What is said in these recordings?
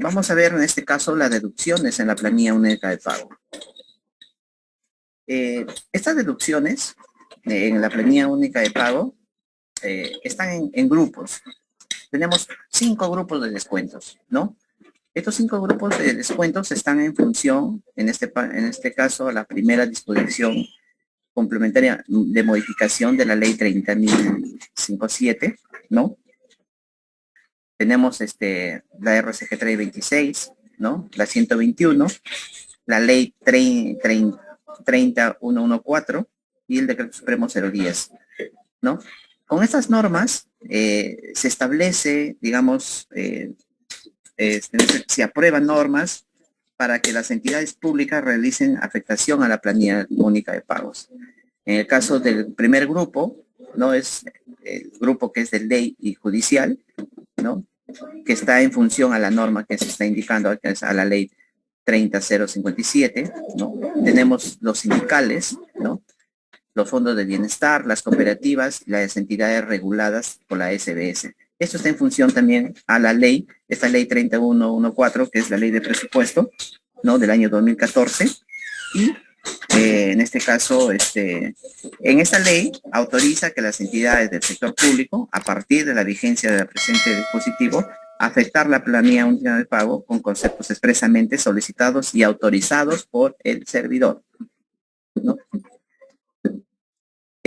Vamos a ver en este caso las deducciones en la planilla única de pago. Estas deducciones en la planilla única de pago están en grupos. Tenemos 5 grupos de descuentos, ¿no? Estos 5 grupos de descuentos están en función, en este caso, a la primera disposición complementaria de modificación de la ley 30.057, ¿no? Tenemos la RCG 326, ¿no? La 121, la ley 30114 y el decreto supremo 010, ¿no? Con estas normas se establece, digamos, se aprueban normas para que las entidades públicas realicen afectación a la planilla única de pagos. En el caso del primer grupo, no es el grupo que es de ley y judicial, ¿no? Que está en función a la norma que se está indicando, que es a la ley 30057, ¿no? Tenemos los sindicales, ¿no? Los fondos de bienestar, las cooperativas, las entidades reguladas por la SBS. Esto está en función también a la ley, esta ley 30114, que es la ley de presupuesto, ¿no? Del año 2014. Y en este caso, en esta ley autoriza que las entidades del sector público, a partir de la vigencia del presente dispositivo, afectar la planilla única de pago con conceptos expresamente solicitados y autorizados por el servidor, ¿no?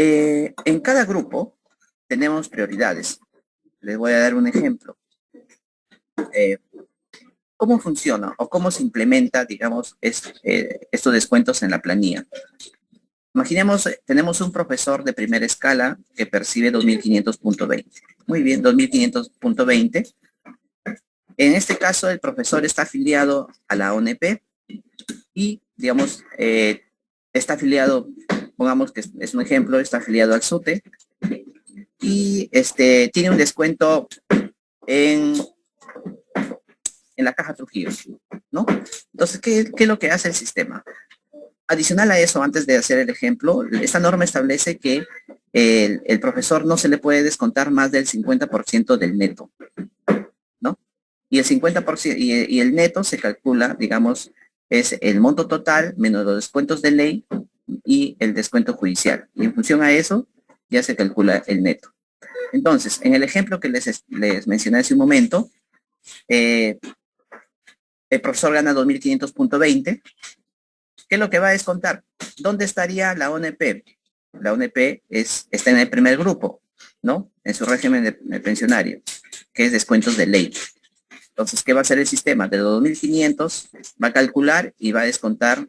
En cada grupo tenemos prioridades. Les voy a dar un ejemplo. Eh, ¿Cómo funciona o cómo se implementa, digamos, estos descuentos en la planilla? Imaginemos, tenemos un profesor de primera escala que percibe 2.500.20. Muy bien, 2.500.20. En este caso, el profesor está afiliado a la ONP y, digamos, está afiliado, pongamos que es un ejemplo, está afiliado al SUTE y tiene un descuento en, en la Caja Trujillo, ¿no? Entonces, ¿qué es lo que hace el sistema? Adicional a eso, antes de hacer el ejemplo, esta norma establece que el profesor no se le puede descontar más del 50% del neto, ¿no? Y el 50% y el neto se calcula, digamos, es el monto total menos los descuentos de ley y el descuento judicial. Y en función a eso, ya se calcula el neto. Entonces, en el ejemplo que les mencioné hace un momento, el profesor gana 2.500.20. ¿Qué es lo que va a descontar? ¿Dónde estaría la ONP? La ONP está en el primer grupo, ¿no? En su régimen de pensionario, que es descuentos de ley. Entonces, ¿qué va a hacer el sistema? De los 2.500 va a calcular y va a descontar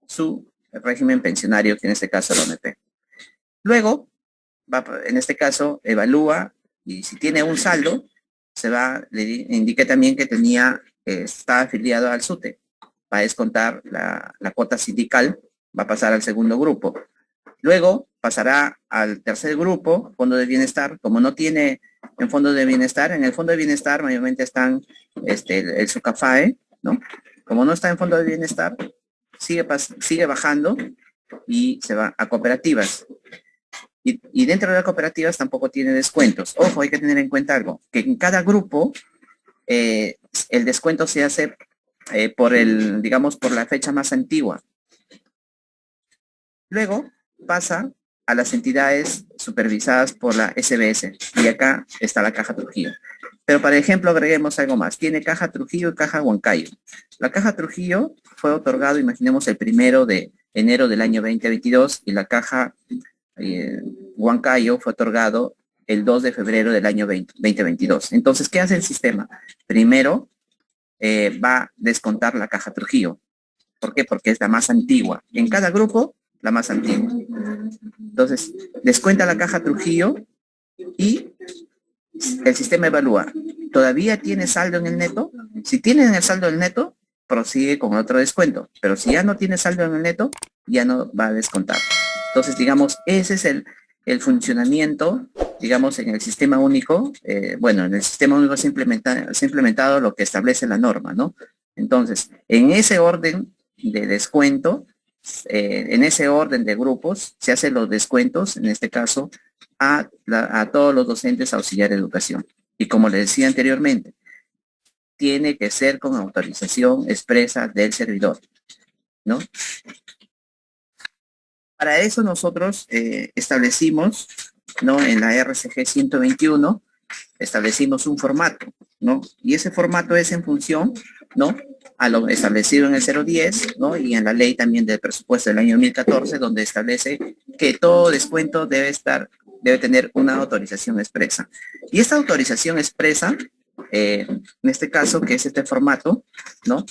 su régimen pensionario, que en este caso es la ONP. Luego, en este caso, evalúa y si tiene un saldo, le indica también que está afiliado al SUTE. Va a descontar la cuota sindical, va a pasar al segundo grupo. Luego pasará al tercer grupo, fondo de bienestar. Como no tiene en fondo de bienestar, en el fondo de bienestar mayormente están el SUCAFAE, ¿no? Como no está en fondo de bienestar, sigue bajando y se va a cooperativas. Y dentro de las cooperativas tampoco tiene descuentos. Ojo, hay que tener en cuenta algo, que en cada grupo el descuento se hace digamos, por la fecha más antigua. Luego pasa a las entidades supervisadas por la SBS y acá está la Caja Trujillo. Pero para ejemplo agreguemos algo más. Tiene Caja Trujillo y Caja Huancayo. La Caja Trujillo fue otorgado, imaginemos, el 1 de enero del año 2022 y la Caja Huancayo fue otorgado el 2 de febrero del año 2022. Entonces, ¿qué hace el sistema? Primero va a descontar la Caja Trujillo. ¿Por qué? Porque es la más antigua. En cada grupo, la más antigua. Entonces, descuenta la Caja Trujillo y el sistema evalúa. ¿Todavía tiene saldo en el neto? Si tiene el saldo en el neto, prosigue con otro descuento. Pero si ya no tiene saldo en el neto, ya no va a descontar. Entonces, digamos, ese es el funcionamiento, digamos, en el sistema único. Bueno, en el sistema único se ha implementado lo que establece la norma, ¿no? Entonces, en ese orden de descuento, en ese orden de grupos, se hacen los descuentos, en este caso, a todos los docentes auxiliares de educación. Y como les decía anteriormente, tiene que ser con autorización expresa del servidor, ¿no? Para eso nosotros establecimos, ¿no? En la RCG 121, establecimos un formato, ¿no? Y ese formato es en función, ¿no? A lo establecido en el 010, ¿no? Y en la ley también del presupuesto del año 2014, donde establece que todo descuento debe tener una autorización expresa. Y esta autorización expresa, en este caso, que es este formato, ¿no?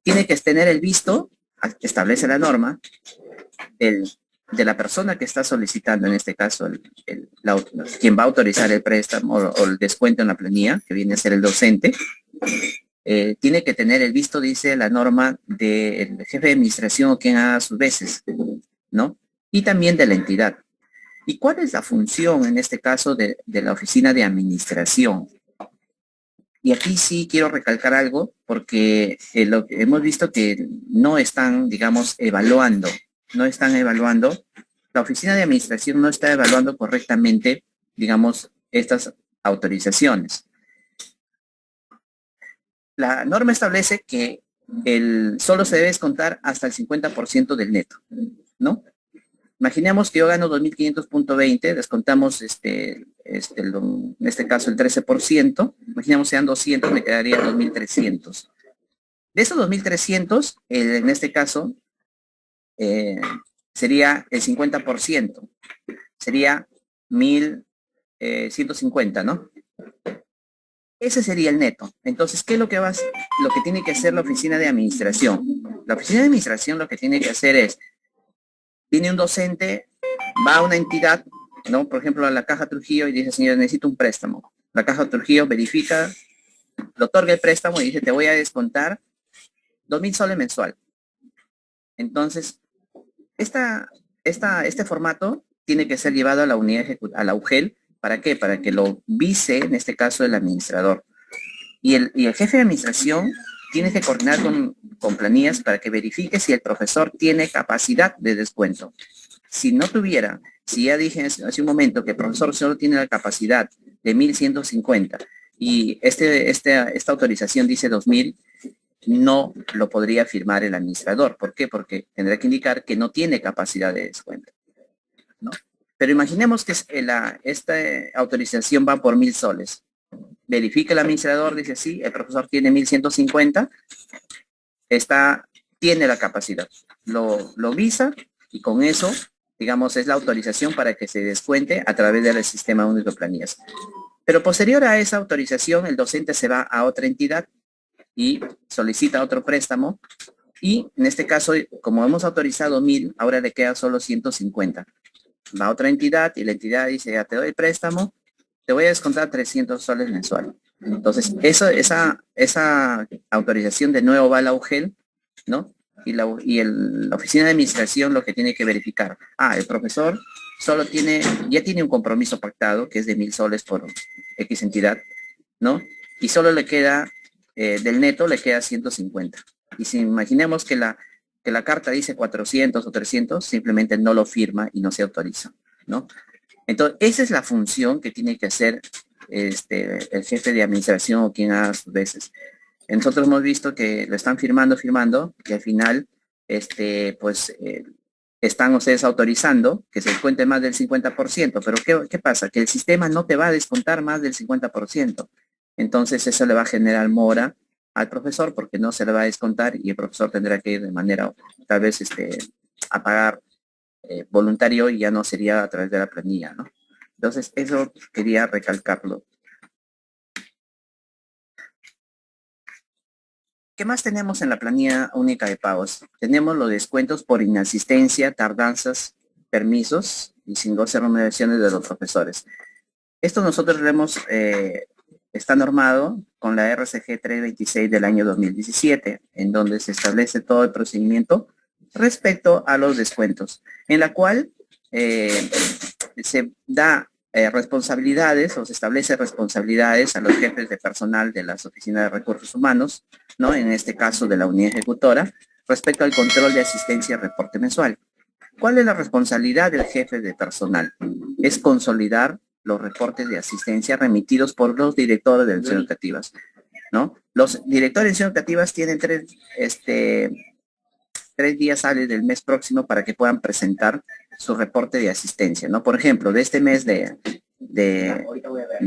Tiene que tener el visto, establece la norma, de la persona que está solicitando, en este caso, quien va a autorizar el préstamo o el descuento en la planilla, que viene a ser el docente, tiene que tener el visto, dice la norma, del jefe de administración o quien haga a sus veces, ¿no? Y también de la entidad. ¿Y cuál es la función, en este caso, de la oficina de administración? Y aquí sí quiero recalcar algo, porque hemos visto que no están, digamos, no están evaluando, la oficina de administración no está evaluando correctamente, digamos, estas autorizaciones. La norma establece que solo se debe descontar hasta el 50% del neto, ¿no? Imaginemos que yo gano 2.500.20, descontamos en este caso el 13%, imaginemos sean 200, me quedaría 2.300. De esos 2.300, en este caso, sería el 50%, sería 1.150, ¿no? Ese sería el neto. Entonces, ¿qué es lo que tiene que hacer la oficina de administración? La oficina de administración lo que tiene que hacer es, viene un docente, va a una entidad, ¿no? Por ejemplo, a la Caja Trujillo y dice, señor, necesito un préstamo. La Caja Trujillo verifica, le otorga el préstamo y dice, te voy a descontar 2.000 soles mensual. Entonces, este formato tiene que ser llevado a la unidad a la UGEL. ¿Para qué? Para que lo vise, en este caso, el administrador. Y el jefe de administración tiene que coordinar con planillas para que verifique si el profesor tiene capacidad de descuento. Si no tuviera, si ya dije hace un momento que el profesor solo tiene la capacidad de 1.150 y esta autorización dice 2.000, no lo podría firmar el administrador. ¿Por qué? Porque tendrá que indicar que no tiene capacidad de descuento, ¿no? Pero imaginemos que esta autorización va por 1.000 soles. Verifica el administrador, dice sí, el profesor tiene 1.150, tiene la capacidad. Lo visa y con eso, digamos, es la autorización para que se descuente a través del sistema único de planillas. Pero posterior a esa autorización, el docente se va a otra entidad y solicita otro préstamo. Y en este caso, como hemos autorizado 1.000, ahora le queda solo 150. Va a otra entidad y la entidad dice, ya te doy el préstamo, te voy a descontar 300 soles mensual. Entonces, esa autorización de nuevo va a la UGEL, ¿no? Y la oficina de administración lo que tiene que verificar. El profesor ya tiene un compromiso pactado, que es de 1.000 soles por X entidad, ¿no? Y solo le queda, del neto le queda 150. Y si imaginemos que la carta dice 400 o 300, simplemente no lo firma y no se autoriza, ¿no? Entonces, esa es la función que tiene que hacer el jefe de administración o quien haga sus veces. Nosotros hemos visto que lo están firmando, que al final, están ustedes autorizando que se descuente más del 50%, pero ¿qué pasa? Que el sistema no te va a descontar más del 50%. Entonces, eso le va a generar mora al profesor porque no se le va a descontar y el profesor tendrá que ir de manera, tal vez, a pagar voluntario y ya no sería a través de la planilla, ¿no? Entonces, eso quería recalcarlo. ¿Qué más tenemos en la planilla única de pagos? Tenemos los descuentos por inasistencia, tardanzas, permisos y sin goce remuneraciones de los profesores. Esto nosotros lo hemos, está normado con la RCG 326 del año 2017, en donde se establece todo el procedimiento respecto a los descuentos, en la cual se da responsabilidades o se establece responsabilidades a los jefes de personal de las oficinas de recursos humanos, ¿no? En este caso de la unidad ejecutora, respecto al control de asistencia y reporte mensual. ¿Cuál es la responsabilidad del jefe de personal? Es consolidar los reportes de asistencia remitidos por los directores de las educativas. ¿no? Los directores de instituciones educativas tienen 3 días hábiles del mes próximo para que puedan presentar su reporte de asistencia, ¿no? Por ejemplo, de este mes de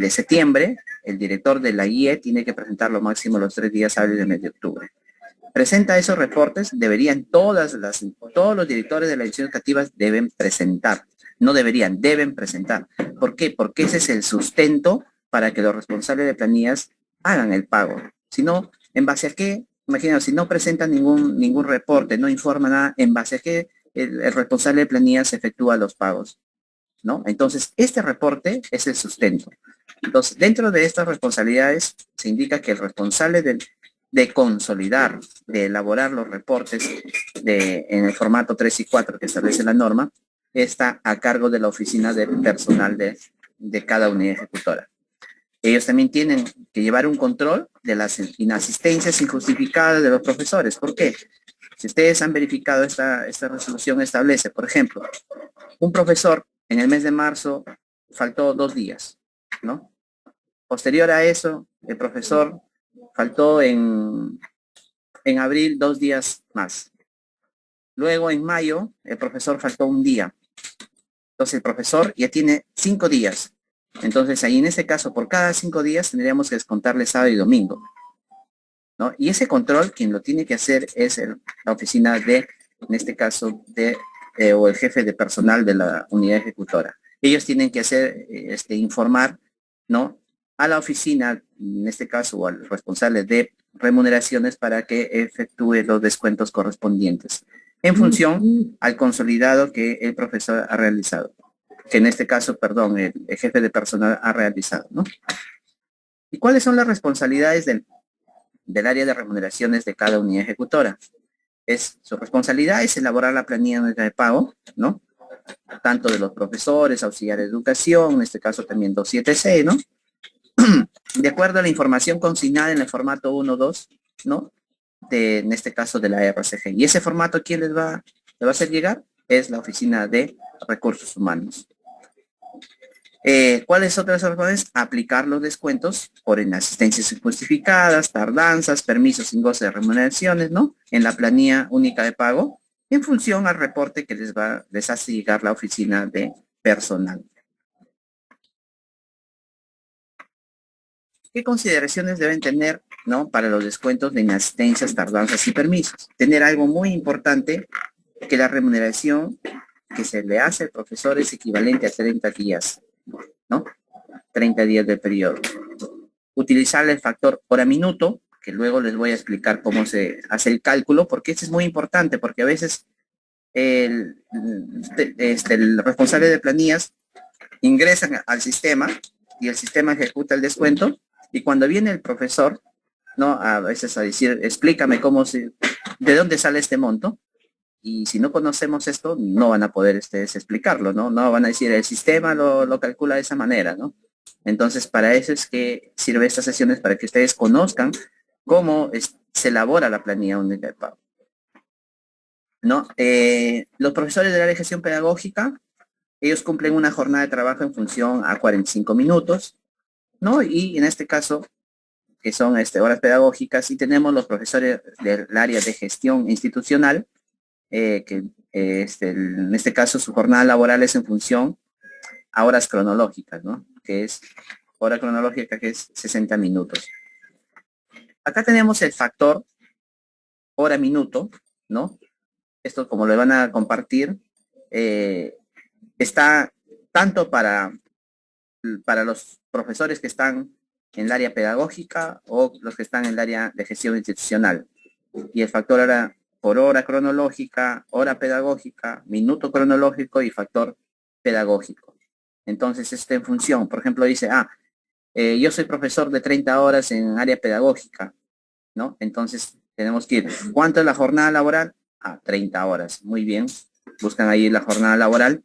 septiembre, el director de la IE tiene que presentar lo máximo los 3 días hábiles del mes de octubre. Presenta esos reportes, deberían todos los directores de las instituciones educativas deben presentar, no deberían, deben presentar. ¿Por qué? Porque ese es el sustento para que los responsables de planillas hagan el pago. Si no, ¿en base a qué? Imagínate, si no presentan ningún reporte, no informa nada, ¿en base a qué el responsable de planillas efectúa los pagos? ¿No? Entonces, este reporte es el sustento. Entonces, dentro de estas responsabilidades, se indica que el responsable de consolidar, de elaborar los reportes en el formato 3 y 4 que establece la norma, está a cargo de la oficina de personal de cada unidad ejecutora. Ellos también tienen que llevar un control de las inasistencias injustificadas de los profesores. ¿Por qué? Si ustedes han verificado esta resolución establece, por ejemplo, un profesor en el mes de marzo faltó 2 días, ¿no? Posterior a eso, el profesor faltó en abril 2 días más. Luego en mayo, el profesor faltó un día. Entonces el profesor ya tiene 5 días. Entonces ahí en este caso, por cada 5 días tendríamos que descontarle sábado y domingo, ¿no? Y ese control, quien lo tiene que hacer es la oficina en este caso, o el jefe de personal de la unidad ejecutora. Ellos tienen que hacer, informar, ¿no? A la oficina, en este caso, o al responsable de remuneraciones para que efectúe los descuentos correspondientes en función al consolidado que el profesor ha realizado, que en este caso, perdón, el jefe de personal ha realizado, ¿no? ¿Y cuáles son las responsabilidades del área de remuneraciones de cada unidad ejecutora? Su responsabilidad es elaborar la planilla única de pago, ¿no? Tanto de los profesores, auxiliares de educación, en este caso también 27C, ¿no? De acuerdo a la información consignada en el formato 1.2, ¿no? En este caso de la RCG. ¿Y ese formato quién le va a hacer llegar? Es la Oficina de Recursos Humanos. ¿Cuáles otras razones? Aplicar los descuentos por inasistencias injustificadas, tardanzas, permisos sin goce de remuneraciones, ¿no? En la planilla única de pago, en función al reporte que les hace llegar la oficina de personal. ¿Qué consideraciones deben tener, ¿no? Para los descuentos de inasistencias, tardanzas y permisos? Tener algo muy importante, que la remuneración que se le hace al profesor es equivalente a 30 días, ¿no? 30 días de periodo. Utilizar el factor hora-minuto, que luego les voy a explicar cómo se hace el cálculo, porque esto es muy importante, porque a veces el responsable de planillas ingresa al sistema y el sistema ejecuta el descuento, y cuando viene el profesor, ¿no? A veces a decir, explícame de dónde sale este monto, y si no conocemos esto, no van a poder explicarlo, ¿no? No van a decir, el sistema lo calcula de esa manera, ¿no? Entonces, para eso es que sirve estas sesiones, para que ustedes conozcan cómo se elabora la planilla única de pago, ¿no? Los profesores del área de gestión pedagógica, ellos cumplen una jornada de trabajo en función a 45 minutos, ¿no? Y en este caso, que son horas pedagógicas, y tenemos los profesores del área de gestión institucional, que en este caso su jornada laboral es en función a horas cronológicas, ¿no? Que es hora cronológica, que es 60 minutos. Acá tenemos el factor hora-minuto, ¿no? Esto, como lo van a compartir, está tanto para los profesores que están en el área pedagógica o los que están en el área de gestión institucional. Y el factor hora por hora cronológica, hora pedagógica, minuto cronológico y factor pedagógico. Entonces, en función, por ejemplo, dice, yo soy profesor de 30 horas en área pedagógica, ¿no? Entonces, tenemos que ir, ¿cuánto es la jornada laboral? 30 horas. Muy bien, buscan ahí la jornada laboral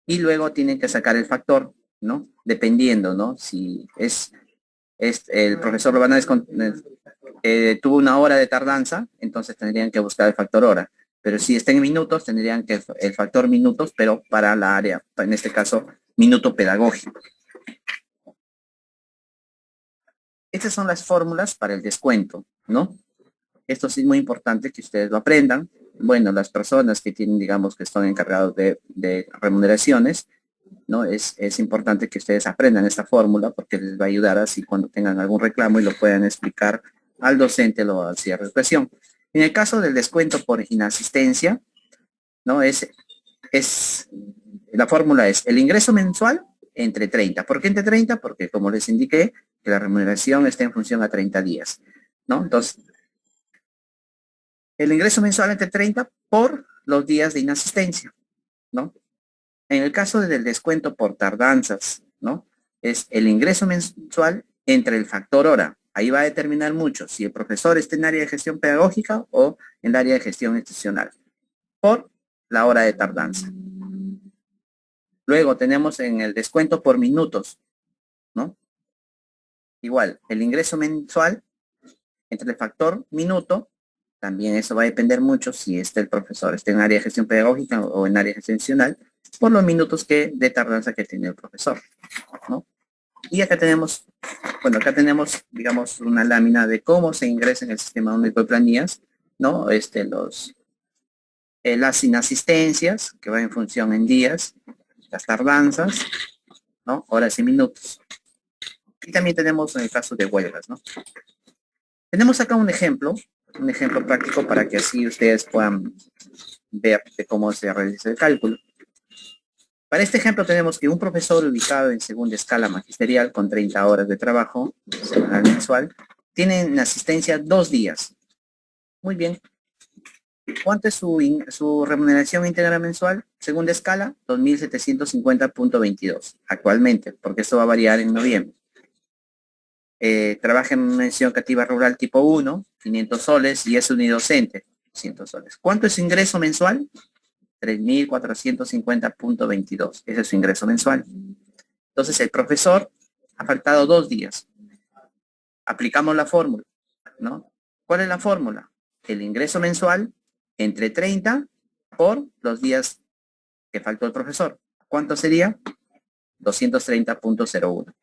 y luego tienen que sacar el factor, ¿no? Dependiendo, ¿no? Si el profesor lo van a descontar, tuvo una hora de tardanza, entonces tendrían que buscar el factor hora. Pero si está en minutos, tendrían que el factor minutos, pero para la área, en este caso, minuto pedagógico. Estas son las fórmulas para el descuento, ¿no? Esto sí es muy importante que ustedes lo aprendan. Bueno, las personas que tienen, digamos, que están encargados de remuneraciones, ¿no? Es importante que ustedes aprendan esta fórmula porque les va a ayudar así cuando tengan algún reclamo y lo puedan explicar al docente o al cierre de educación. En el caso del descuento por inasistencia, ¿no? La fórmula es el ingreso mensual entre 30. ¿Por qué entre 30? Porque como les indiqué, que la remuneración está en función a 30 días, ¿no? Entonces, el ingreso mensual entre 30 por los días de inasistencia, ¿no? En el caso del descuento por tardanzas, ¿no? Es el ingreso mensual entre el factor hora. Ahí va a determinar mucho si el profesor está en área de gestión pedagógica o en el área de gestión institucional, por la hora de tardanza. Luego tenemos en el descuento por minutos, ¿no? Igual, el ingreso mensual entre el factor minuto, también eso va a depender mucho si el profesor está en área de gestión pedagógica o en área de gestión institucional, por los minutos de tardanza que tiene el profesor, ¿no? Y acá tenemos, bueno, acá tenemos, digamos, una lámina de cómo se ingresa en el sistema único de planillas, ¿no? Las inasistencias, que van en función en días, las tardanzas, ¿no? Horas y minutos. Y también tenemos en el caso de huelgas, ¿no? Tenemos acá un ejemplo práctico para que así ustedes puedan ver de cómo se realiza el cálculo. Para este ejemplo tenemos que un profesor ubicado en segunda escala magisterial con 30 horas de trabajo semanal mensual tiene en asistencia 2 días. Muy bien. ¿Cuánto es su remuneración íntegra mensual? Segunda escala, 2.750.22 actualmente, porque esto va a variar en noviembre. Trabaja en una institución educativa rural tipo 1, 500 soles, y es unidocente, 100 soles. ¿Cuánto es su ingreso mensual? 3.450.22. Ese es su ingreso mensual. Entonces el profesor ha faltado 2 días. Aplicamos la fórmula, ¿no? ¿Cuál es la fórmula? El ingreso mensual entre 30 por los días que faltó el profesor. ¿Cuánto sería? 230.01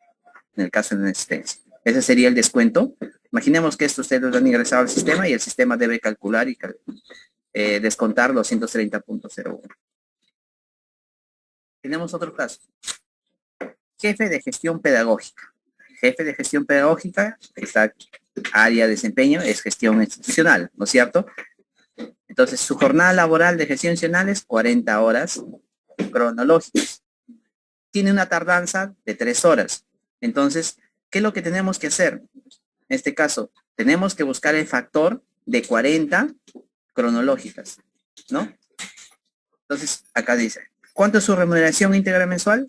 en el caso de una asistencia. Ese sería el descuento. Imaginemos que esto ustedes lo han ingresado al sistema y el sistema debe calcular y descontar 230.01. Tenemos otro caso. Jefe de gestión pedagógica. Jefe de gestión pedagógica, esta área de desempeño es gestión institucional, ¿no es cierto? Entonces, su jornada laboral de gestión institucional es 40 horas cronológicas. Tiene una tardanza de 3 horas. Entonces, ¿qué es lo que tenemos que hacer? En este caso, tenemos que buscar el factor de 40 cronológicas, ¿no? Entonces, acá dice, ¿cuánto es su remuneración íntegra mensual?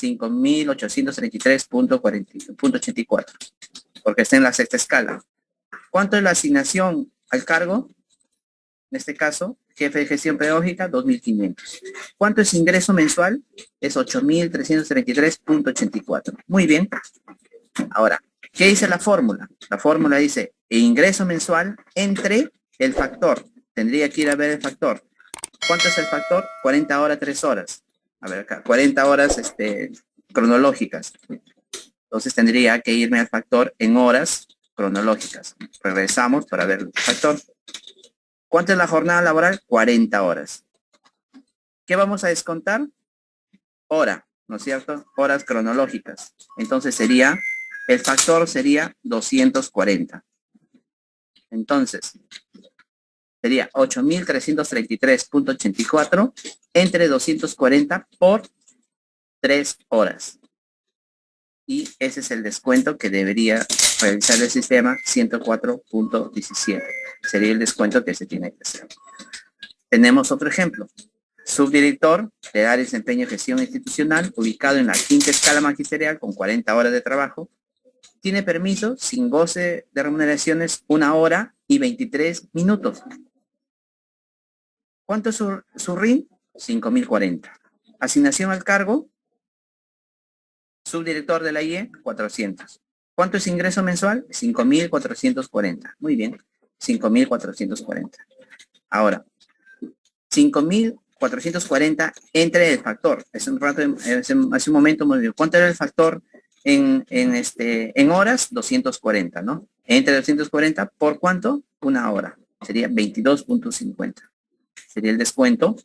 5.833.84, porque está en la sexta escala. ¿Cuánto es la asignación al cargo? En este caso, jefe de gestión pedagógica, 2.500. ¿Cuánto es ingreso mensual? Es 8.333.84. Muy bien. Ahora, ¿qué dice la fórmula? La fórmula dice ingreso mensual entre el factor. Tendría que ir a ver el factor. ¿Cuánto es el factor? 40 horas, 3 horas. A ver acá, 40 horas cronológicas. Entonces tendría que irme al factor en horas cronológicas. Regresamos para ver el factor. ¿Cuánto es la jornada laboral? 40 horas. ¿Qué vamos a descontar? Hora, ¿no es cierto? Horas cronológicas. Entonces el factor sería 240. Entonces, sería 8.333.84 entre 240 por 3 horas. Y ese es el descuento que debería realizar el sistema, 104.17. Sería el descuento que se tiene que hacer. Tenemos otro ejemplo. Subdirector de área de desempeño y gestión institucional, ubicado en la quinta escala magisterial con 40 horas de trabajo, tiene permiso sin goce de remuneraciones 1 hora y 23 minutos. ¿Cuánto es su RIN? 5.040. Asignación al cargo, subdirector de la IE, 400. ¿Cuánto es ingreso mensual? 5.440. Muy bien, 5.440. Ahora, 5.440 entre el factor. Hace un momento hemos dicho, ¿cuánto era el factor en horas, 240, ¿no? Entre 240, ¿por cuánto? Una hora. Sería 22.50. Sería el descuento,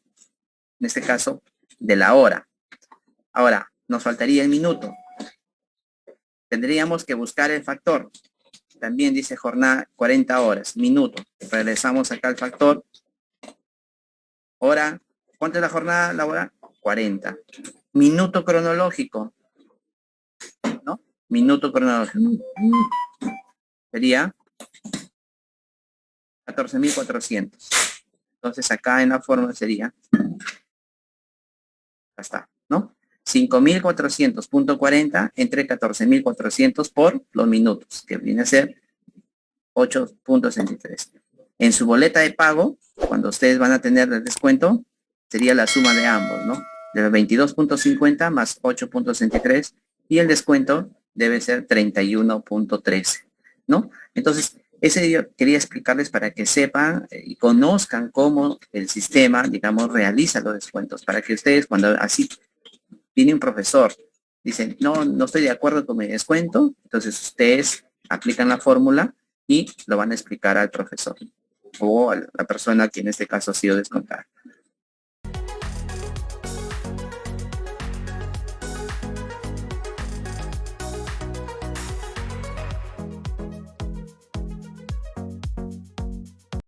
en este caso, de la hora. Ahora, nos faltaría el minuto. Tendríamos que buscar el factor. También dice jornada 40 horas, minuto. Regresamos acá al factor. Hora, ¿cuánto es la jornada laboral? 40. Minuto cronológico, ¿no? Minuto cronológico. Sería 14.400. Entonces acá en la fórmula sería, acá está, ¿no? 5.400.40 entre 14.400 por los minutos, que viene a ser 8.63. En su boleta de pago, cuando ustedes van a tener el descuento, sería la suma de ambos, ¿no? De 22.50 más 8.63 y el descuento debe ser 31.13, ¿no? Entonces, ese yo quería explicarles para que sepan y conozcan cómo el sistema, digamos, realiza los descuentos, para que ustedes cuando así viene un profesor, dicen, no, no estoy de acuerdo con mi descuento, entonces ustedes aplican la fórmula y lo van a explicar al profesor o a la persona que en este caso ha sido descontada.